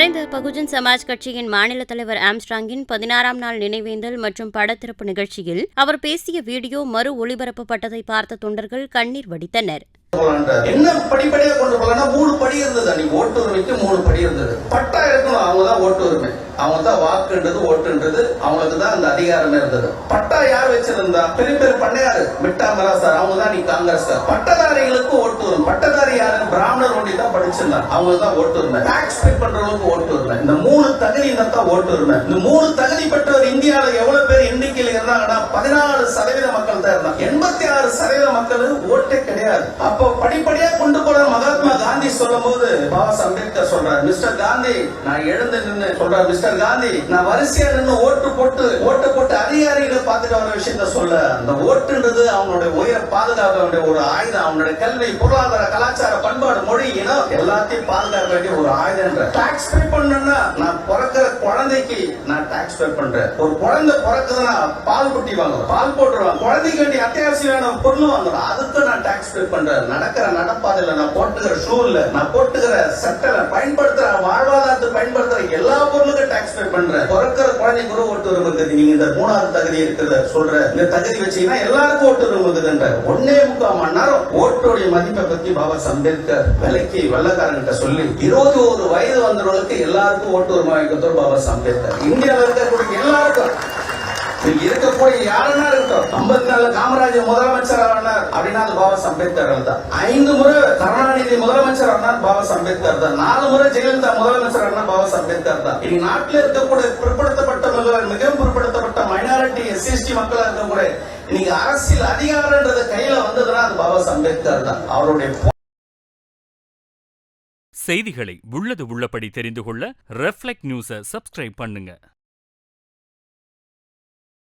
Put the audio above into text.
மறைந்த பகுஜன் சமாஜ் கட்சியின் மாநில தலைவர் ஆம்ஸ்ட்ராங்கின் 16ஆம் நாள் நினைவேந்தல் மற்றும் படத்திறப்பு நிகழ்ச்சியில் அவர் பேசிய வீடியோ மறு ஒளிபரப்பப்பட்டதை பார்த்த தொண்டர்கள் கண்ணீர் வடித்தனர். என்ன படிப்படியா கொண்டு போகலன்னா 3 படி இருந்தது. அன்னைக்கு ஓட்டு உரிமைக்கு 3 படி இருந்தது. பட்டா இருக்கணும், அவங்கதான் ஓட்டு உரிமை, அவங்க தான் வாக்குன்றது ஓட்டுன்றது, அவங்களுக்கு தான் அந்த அதிகாரமே இருந்தது. பட்டா யார் வச்சிருந்தா? பெரிய பெரிய பண்ணையாரு மிட்டாமரா சார், அவங்க தான் நீ காங்கிரஸ் சார். பட்டதாரிகளுக்கு ஓட்டு உரிமை. பட்டதாரி யாரு? பிராமணர் ஒண்டி தான் படிச்சிருந்தாங்க, அவங்களுக்கு தான் ஓட்டு உரிமை. டாக்ஸ் பே பண்றவங்களுக்கு ஓட்டு உரிமை. இந்த 3 தகுதி தான் ஓட்டு உரிமை. இந்த 3 தகுதி பெற்றவர் இந்தியாவில் எவ்வளவு பேர் எண்ணிக்கையில் இருந்தாங்கன்னா 14% மக்கள் தான் இருந்தாங்க. 86% மக்கள் ஓட்டே கிடையாது. அப்போ படிப்படியா கொண்டு போற மகாத்மா காந்தி சொல்லும் போது பாபா அம்பேத்கர் சொல்றாரு, மிஸ்டர் காந்தி நான் எழுந்து நின்று சொல்றாரு, மிஸ்டர் காந்தி நான் வரிசையா நின்று ஓட்டு போட்டு அதிகாரிகளை பார்த்துட்டு வர விஷயத்த சொல்ல, அந்த ஓட்டுன்றது அவங்களுடைய உயிரை பாதுகாக்க வேண்டிய ஒரு ஆயுதம். அவங்களுடைய கல்வி, பொருளாதார, கலாச்சார, பண்பாடு, மொழி, இனம் எல்லாத்தையும் பாதுகாக்க வேண்டிய ஒரு ஆயுதம். டாக்ஸ் பே பண்ணணும்னா நான் பிறக்கிற குழந்தைக்கு நான் டாக்ஸ் பே பண்றேன். ஒரு குழந்தை பிறக்குதுன்னா பால் குட்டி வாங்குறோம், பால் போட்டுருவாங்க, குழந்தைக்கு வேண்டிய அத்தியாவசியமான பொருள் வாங்குறோம், அதுக்கு நான் டாக்ஸ் பே பண்றேன். நடக்கிற நடப்பாதையில நான் போட்டுக்கிற ஷூல, நான் போட்டுக்கிற சட்டல, பயன்படுத்துற வாழ்வாதாரத்துக்கு பயன்படுத்துற எல்லா பொருளுக்கும் டாக்ஸ் பே பண்றேன். பிறக்கிற குழந்தை கூட ஓட்டு உரிமை இருக்குது. நீங்க இந்த 3வது தகுதி இருக்கிறத சொல்ற, இந்த தகுதி வச்சீங்கன்னா எல்லாருக்கும் ஓட்டு உரிமை இருக்குதுன்ற 1.25 மணி நேரம் ஓட்டுடைய மதிப்பை பத்தி பாபா அம்பேத்கர் விலைக்கு வெள்ளக்காரங்கிட்ட சொல்லி 21 வயது வந்தவர்களுக்கு எல்லாருக்கும் ஓட்டு உரிமை வைக்கிறது பாபா அம்பேத்கர். இந்தியாவில் இருக்கக்கூடிய எல்லாருக்கும் இருக்கக்கூடிய யாருன்னா இருக்கட்டும். 54 காமராஜர் முதலமைச்சர் ஆனார் அப்படின்னா அது பாபா அம்பேத்கர் தான். 5 முறை கருணாநிதி முதலமைச்சர் ஆனார் பாபா அம்பேத்கர் தான். 4 முறை ஜெயலலிதா முதலமைச்சர் ஆனார் பாபா அம்பேத்கர் தான். இன்னைக்கு நாட்டில் இருக்கக்கூடிய பிற்படுத்தப்பட்ட மக்கள், மிகவும் பிற்படுத்தப்பட்ட மைனாரிட்டி எஸ்சி மக்களா இருக்கக்கூடிய இன்னைக்கு அரசியல் அதிகாரம்ன்றது கையில வந்ததுன்னா அது பாபா அம்பேத்கர் தான். அவருடைய செய்திகளை உள்ளது உள்ளபடி தெரிந்து கொள்ள ரெஃப்ளெக்ட் நியூஸை சப்ஸ்கிரைப் பண்ணுங்க.